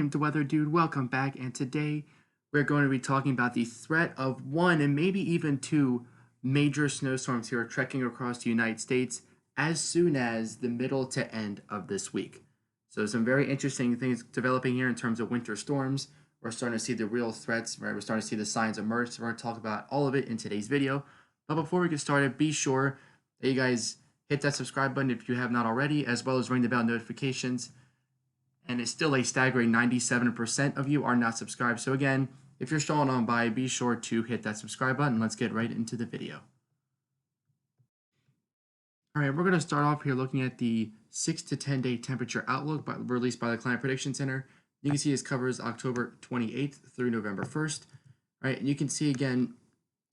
Welcome to Weather Dude, welcome back, and today we're going to be talking about the threat of one and maybe even two major snowstorms here trekking across the United States as soon as the middle to end of this week. So some very interesting things developing here in terms of winter storms. We're starting to see the real threats, right? We're starting to see the signs emerge, so we're going to talk about all of it in today's video. But before we get started, be sure that you guys hit that subscribe button if you have not already, as well as ring the bell notifications. And it's still a staggering 97% of you are not subscribed. So again, if you're strolling on by, be sure to hit that subscribe button. Let's get right into the video. All right, we're going to start off here looking at the 6 to 10 day temperature outlook released by the Climate Prediction Center. You can see this covers October 28th through November 1st. Right, and you can see again,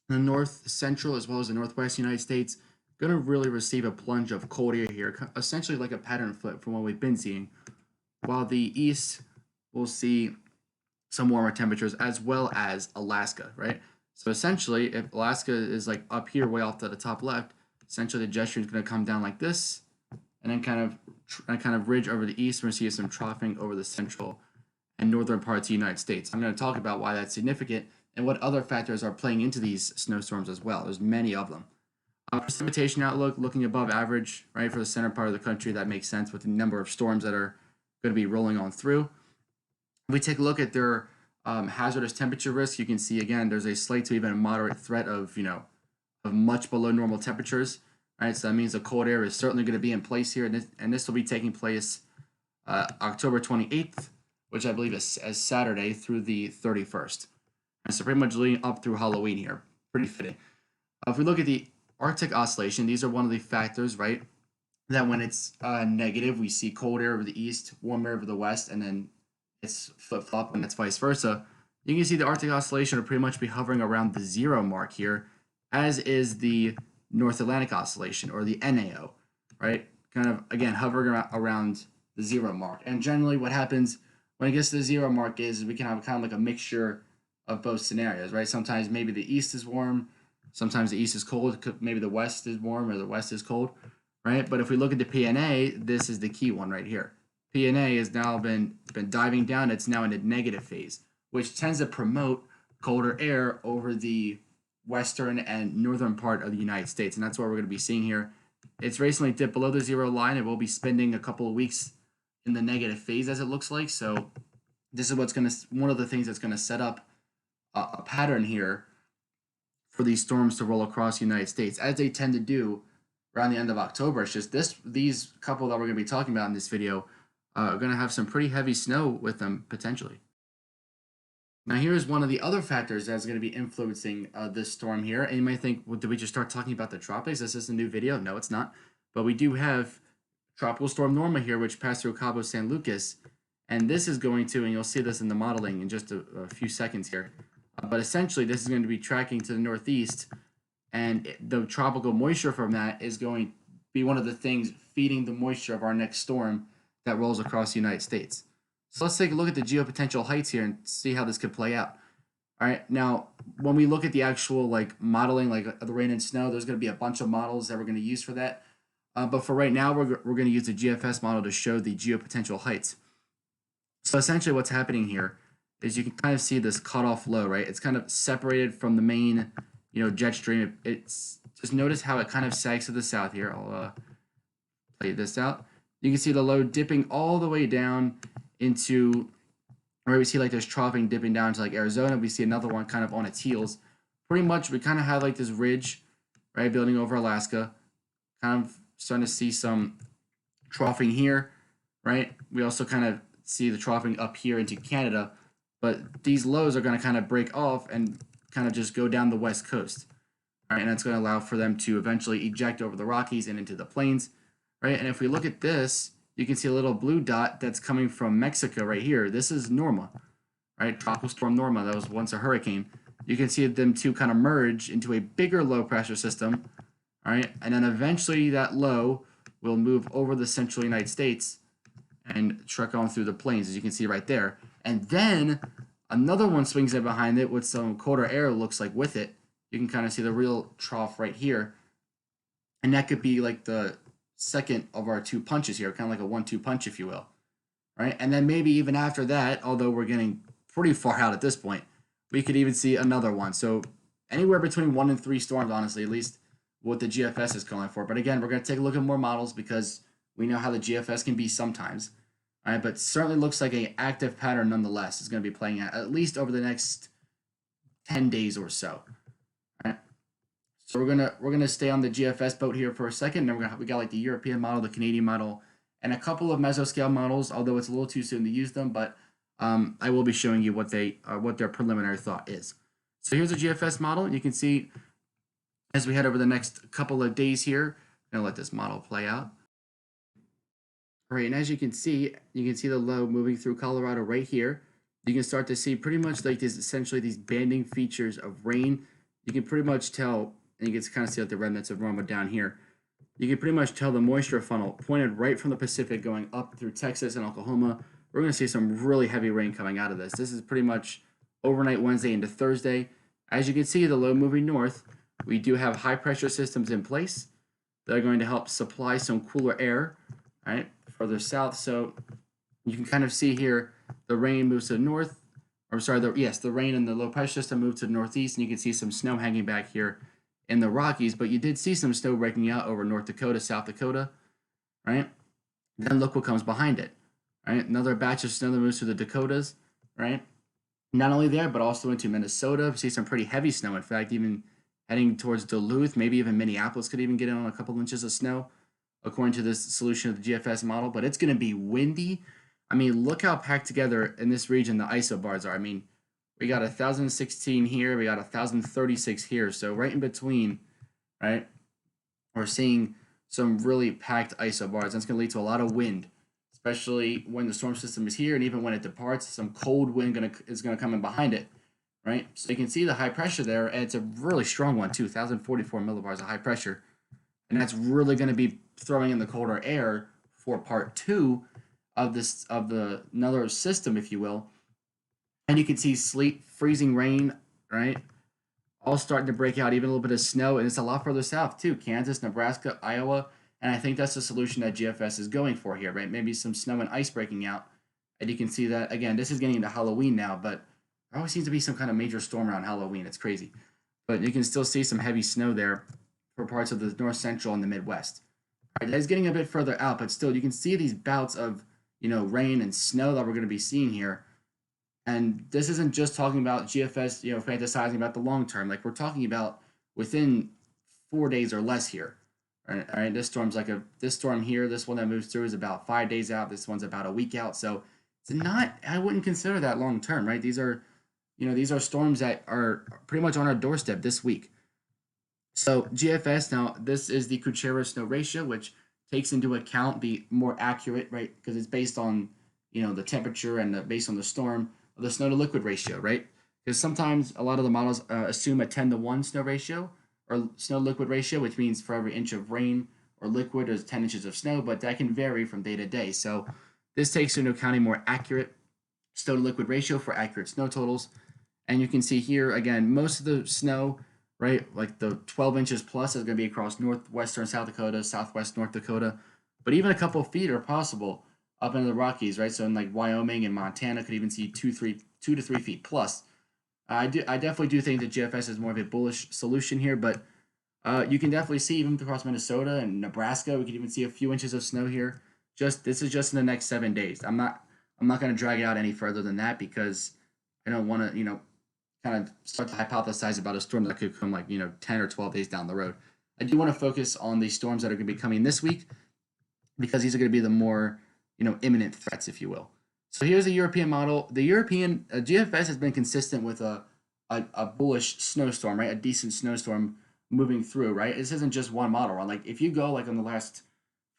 the north central as well as the northwest United States going to really receive a plunge of cold air here, essentially like a pattern flip from what we've been seeing. While the east will see some warmer temperatures as well as Alaska, right? So essentially, if Alaska is like up here way off to the top left, essentially the gesture is going to come down like this, and then kind of ridge over the east. We're going to see some troughing over the central and northern parts of the United States. I'm going to talk about why that's significant and what other factors are playing into these snowstorms as well. There's many of them. Precipitation outlook looking above average, right, for the center part of the country. That makes sense with the number of storms that are going to be rolling on through. If we take a look at their hazardous temperature risk, you can see again there's a slight to even a moderate threat of much below normal temperatures. Right, so that means the cold air is certainly going to be in place here, and this will be taking place October 28th, which I believe is as Saturday, through the 31st. And so pretty much leading up through Halloween here, pretty fitting. If we look at the Arctic oscillation, these are one of the factors, right? That when it's negative, we see cold air over the east, warm air over the west, and then it's flip-flop when it's vice versa. You can see the Arctic oscillation will pretty much be hovering around the 0 mark here, as is the North Atlantic oscillation, or the NAO, right? Kind of, again, hovering around the 0 mark. And generally what happens when it gets to the 0 mark is we can have kind of like a mixture of both scenarios, right? Sometimes maybe the east is warm, sometimes the east is cold, maybe the west is warm or the west is cold. Right, but if we look at the PNA, this is the key one right here. PNA has now been diving down. It's now in a negative phase, which tends to promote colder air over the western and northern part of the United States, and that's what we're going to be seeing here. It's recently dipped below the 0 line, and we'll be spending a couple of weeks in the negative phase, as it looks like. So this is one of the things that's going to set up a pattern here for these storms to roll across the United States, as they tend to do around the end of October. It's just these couple that we're going to be talking about in this video are going to have some pretty heavy snow with them potentially. Now here's one of the other factors that's going to be influencing this storm here. And you might think, well, did we just start talking about the tropics? Is this a new video? No, it's not. But we do have Tropical Storm Norma here, which passed through Cabo San Lucas. And this is going to, and you'll see this in the modeling in just a few seconds here. But essentially, this is going to be tracking to the northeast. And the tropical moisture from that is going to be one of the things feeding the moisture of our next storm that rolls across the United States. So let's take a look at the geopotential heights here and see how this could play out. All right, now when we look at the actual modeling, like the rain and snow, there's going to be a bunch of models that we're going to use for that. But for right now, we're going to use the GFS model to show the geopotential heights. So essentially what's happening here is you can kind of see this cutoff low, right? It's kind of separated from the main jet stream. It's just notice how it kind of sags to the south here. I'll play this out. You can see the low dipping all the way down into where we see like this troughing dipping down to like Arizona. We see another one kind of on its heels. Pretty much we kind of have like this ridge, right, building over Alaska. Kind of starting to see some troughing here, right? We also kind of see the troughing up here into Canada, but these lows are going to kind of break off and kind of just go down the west coast. All right, and that's going to allow for them to eventually eject over the Rockies and into the plains, right? And if we look at this, you can see a little blue dot that's coming from Mexico right here. This is Norma, right? Tropical Storm Norma. That was once a hurricane. You can see them two kind of merge into a bigger low pressure system, all right? And then eventually that low will move over the central United States and trek on through the plains, as you can see right there. And then another one swings in behind it with some colder air, looks like, with it. You can kind of see the real trough right here. And that could be like the second of our two punches here, kind of like a 1-2 punch, if you will. right? And then maybe even after that, although we're getting pretty far out at this point, we could even see another one. So anywhere between 1 and 3 storms, honestly, at least what the GFS is calling for. But again, we're going to take a look at more models because we know how the GFS can be sometimes. All right, but certainly looks like an active pattern nonetheless is going to be playing out at least over the next 10 days or so. All right. So we're gonna stay on the GFS boat here for a second. Then we got like the European model, the Canadian model, and a couple of mesoscale models. Although it's a little too soon to use them, but I will be showing you what their preliminary thought is. So here's a GFS model. You can see as we head over the next couple of days here. I'm gonna let this model play out. All right, and as you can see the low moving through Colorado right here. You can start to see pretty much like this, essentially these banding features of rain. You can pretty much tell, and you can kind of see like the remnants of Roma down here. You can pretty much tell the moisture funnel pointed right from the Pacific going up through Texas and Oklahoma. We're going to see some really heavy rain coming out of this. This is pretty much overnight Wednesday into Thursday. As you can see, the low moving north, we do have high pressure systems in place that are going to help supply some cooler air, right, further south. So you can kind of see here the rain moves to the north. Or sorry, the rain and the low pressure system move to the northeast, and you can see some snow hanging back here in the Rockies. But you did see some snow breaking out over North Dakota, South Dakota, right? Then look what comes behind it, right? Another batch of snow that moves to the Dakotas, right? Not only there, but also into Minnesota. We see some pretty heavy snow. In fact, even heading towards Duluth, maybe even Minneapolis could even get in on a couple inches of snow, according to this solution of the GFS model. But it's going to be windy. I mean, look how packed together in this region the isobars are. I mean, we got 1,016 here, we got 1,036 here. So right in between, right, we're seeing some really packed isobars. That's going to lead to a lot of wind, especially when the storm system is here, and even when it departs, some cold wind is gonna come in behind it, right? So you can see the high pressure there, and it's a really strong one too, 1,044 millibars of high pressure, and that's really going to be throwing in the colder air for part two of the another system, if you will. And you can see sleet, freezing rain, right? All starting to break out, even a little bit of snow, and it's a lot further south too. Kansas, Nebraska, Iowa, and I think that's the solution that GFS is going for here, right? Maybe some snow and ice breaking out, and you can see that again. This is getting into Halloween now, but there always seems to be some kind of major storm around Halloween. It's crazy, but you can still see some heavy snow there for parts of the north central and the Midwest. All right, that is getting a bit further out, but still, you can see these bouts of rain and snow that we're going to be seeing here. And this isn't just talking about GFS, fantasizing about the long term. Like we're talking about within 4 days or less here. All right. This storm here. This one that moves through is about 5 days out. This one's about a week out. So it's not. I wouldn't consider that long term, right? These are storms that are pretty much on our doorstep this week. So GFS, now this is the Kuchera snow ratio, which takes into account the more accurate, right? Because it's based on the temperature and based on the storm, the snow to liquid ratio, right? Because sometimes a lot of the models assume a 10-to-1 snow ratio or snow liquid ratio, which means for every inch of rain or liquid there's 10 inches of snow, but that can vary from day to day. So this takes into account a more accurate snow to liquid ratio for accurate snow totals. And you can see here again, most of the snow, right, like the 12 inches plus, is going to be across northwestern South Dakota, southwest North Dakota, but even a couple of feet are possible up into the Rockies, right? So in like Wyoming and Montana, could even see 2 to 3 feet plus. I definitely do think that GFS is more of a bullish solution here, but you can definitely see even across Minnesota and Nebraska, we could even see a few inches of snow here. This is just in the next 7 days. I'm not going to drag it out any further than that because I don't want to kind of start to hypothesize about a storm that could come like 10 or 12 days down the road. I do want to focus on the storms that are going to be coming this week because these are going to be the more imminent threats, if you will. So here's a European model. The European GFS has been consistent with a bullish snowstorm, right? A decent snowstorm moving through, right? This isn't just one model, right? Like if you go like on the last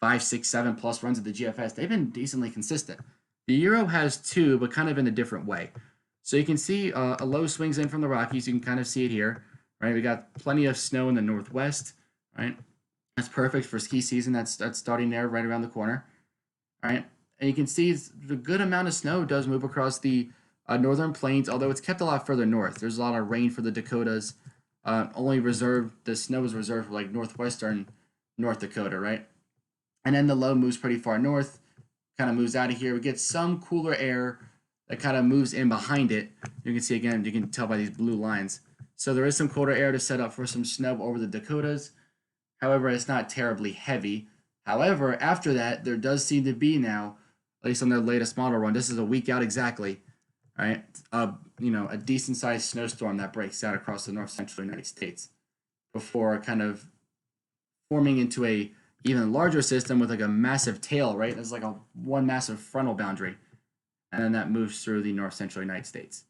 5, 6, 7 plus runs of the GFS, they've been decently consistent. The Euro has two, but kind of in a different way. So you can see a low swings in from the Rockies. You can kind of see it here, right? We got plenty of snow in the Northwest, right? That's perfect for ski season. That's starting there right around the corner, right? And you can see the good amount of snow does move across the northern plains, although it's kept a lot further north. There's a lot of rain for the Dakotas. The snow is reserved for like northwestern North Dakota, right? And then the low moves pretty far north, kind of moves out of here. We get some cooler air that kind of moves in behind it. You can see again, you can tell by these blue lines. So there is some colder air to set up for some snow over the Dakotas. However, it's not terribly heavy. However, after that, there does seem to be now, at least on their latest model run, this is a week out exactly, right? A decent sized snowstorm that breaks out across the north central United States before kind of forming into a even larger system with like a massive tail, right? There's like a one massive frontal boundary, and then that moves through the north central United States.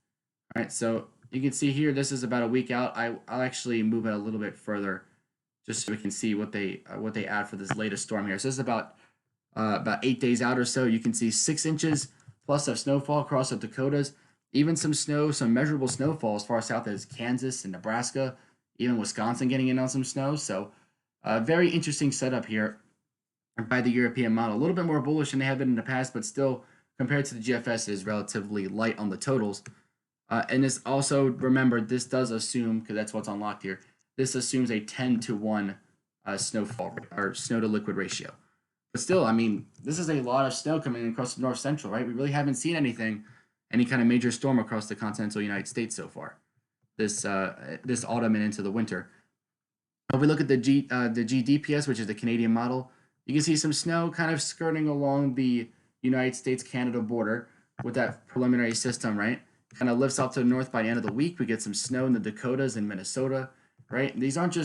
All right, so you can see here, this is about a week out. I'll actually move it a little bit further just so we can see what they add for this latest storm here. So this is about 8 days out or so. You can see 6 inches plus of snowfall across the Dakotas. Even some snow, some measurable snowfall as far south as Kansas and Nebraska, even Wisconsin getting in on some snow. So very interesting setup here by the European model. A little bit more bullish than they have been in the past, but still compared to the GFS is relatively light on the totals. And this also, remember, this does assume, because that's what's unlocked here, this assumes a 10-to-1 snowfall or snow to liquid ratio. But still, I mean, this is a lot of snow coming across the north central, right? We really haven't seen any kind of major storm across the continental United States so far this autumn and into the winter. If we look at the GDPS, which is the Canadian model, you can see some snow kind of skirting along the United States-Canada border with that preliminary system, right? Kind of lifts off to the north by the end of the week. We get some snow in the Dakotas and Minnesota, right? These aren't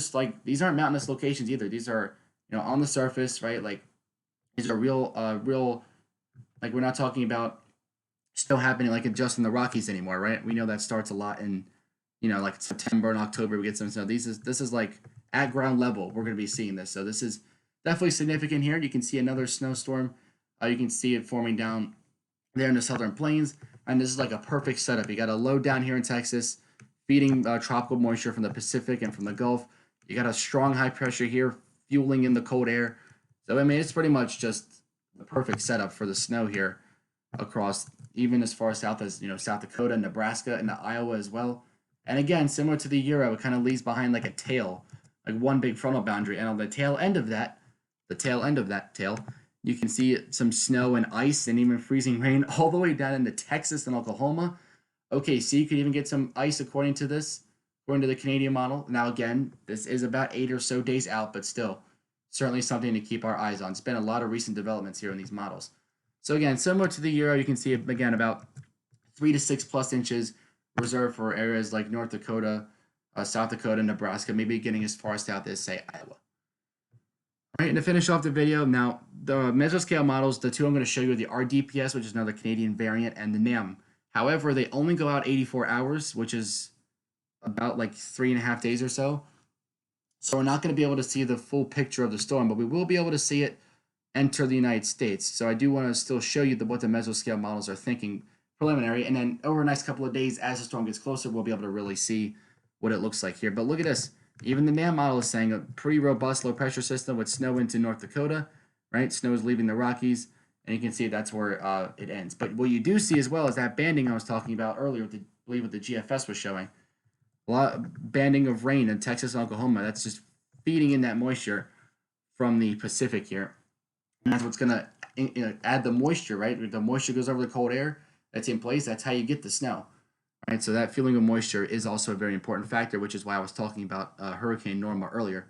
mountainous locations either. These are, on the surface, right? Like these are real, like we're not talking about snow happening like just in the Rockies anymore, right? We know that starts a lot in, like September and October. We get some snow. This is like at ground level. We're going to be seeing this. So this is definitely significant here. You can see another snowstorm. You can see it forming down there in the southern plains. And this is like a perfect setup. You got a low down here in Texas, feeding tropical moisture from the Pacific and from the Gulf. You got a strong high pressure here, fueling in the cold air. So, I mean, it's pretty much just the perfect setup for the snow here across, even as far south as, South Dakota, Nebraska, and Iowa as well. And again, similar to the Euro, it kind of leaves behind like a tail, like one big frontal boundary. And on the tail end of that tail, you can see some snow and ice and even freezing rain all the way down into Texas and Oklahoma. Okay, so you could even get some ice according to the Canadian model. Now, again, this is about 8 or so days out, but still, certainly something to keep our eyes on. It's been a lot of recent developments here in these models. So again, similar to the Euro, you can see, again, about 3 to 6 plus inches reserved for areas like North Dakota, South Dakota, Nebraska, maybe getting as far south as, say, Iowa. All right, and to finish off the video, now the mesoscale models, the two I'm going to show you are the RDPS, which is another Canadian variant, and the NAM. However, they only go out 84 hours, which is about like 3.5 days or so. So we're not going to be able to see the full picture of the storm, but we will be able to see it enter the United States. So I do want to still show you what the mesoscale models are thinking preliminary, and then over the next couple of days, as the storm gets closer, we'll be able to really see what it looks like here. But look at this. Even the NAM model is saying a pretty robust low pressure system with snow into North Dakota, right? Snow is leaving the Rockies, and you can see that's where it ends. But what you do see as well is that banding I was talking about earlier, I believe what the GFS was showing. A lot of banding of rain in Texas and Oklahoma. That's just feeding in that moisture from the Pacific here. And that's what's going to add the moisture, right? If the moisture goes over the cold air that's in place, that's how you get the snow. Right, so that feeling of moisture is also a very important factor, which is why I was talking about Hurricane Norma earlier.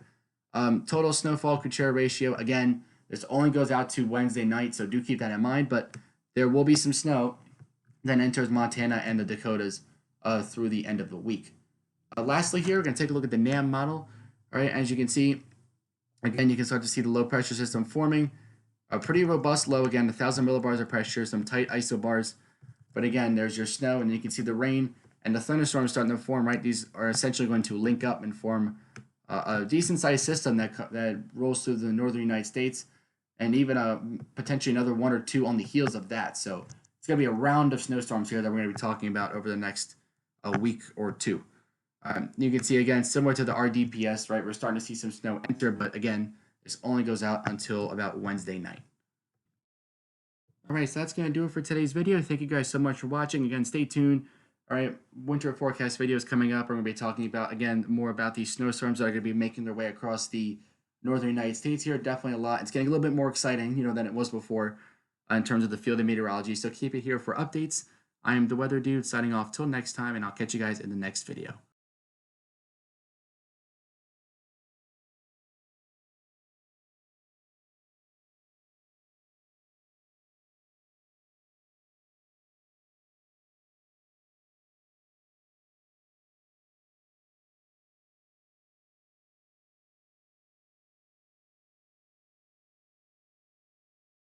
Total snowfall Kuchera ratio, again, this only goes out to Wednesday night, so do keep that in mind, but there will be some snow that enters Montana and the Dakotas through the end of the week. Lastly here, we're going to take a look at the NAM model. All right, as you can see, again, you can start to see the low pressure system forming. A pretty robust low, again, 1,000 millibars of pressure, some tight isobars. But again, there's your snow, and you can see the rain and the thunderstorms starting to form, right? These are essentially going to link up and form a decent-sized system that rolls through the northern United States, and even potentially another one or two on the heels of that. So it's going to be a round of snowstorms here that we're going to be talking about over the next week or two. You can see, again, similar to the RDPS, right? We're starting to see some snow enter, but again, this only goes out until about Wednesday night. All right, so that's going to do it for today's video. Thank you guys so much for watching. Again, stay tuned. All right, winter forecast videos coming up. We're going to be talking about, again, more about these snowstorms that are going to be making their way across the northern United States here. Definitely a lot. It's getting a little bit more exciting, than it was before. in terms of the field of meteorology. So keep it here for updates. I am the Weather Dude signing off till next time, and I'll catch you guys in the next video.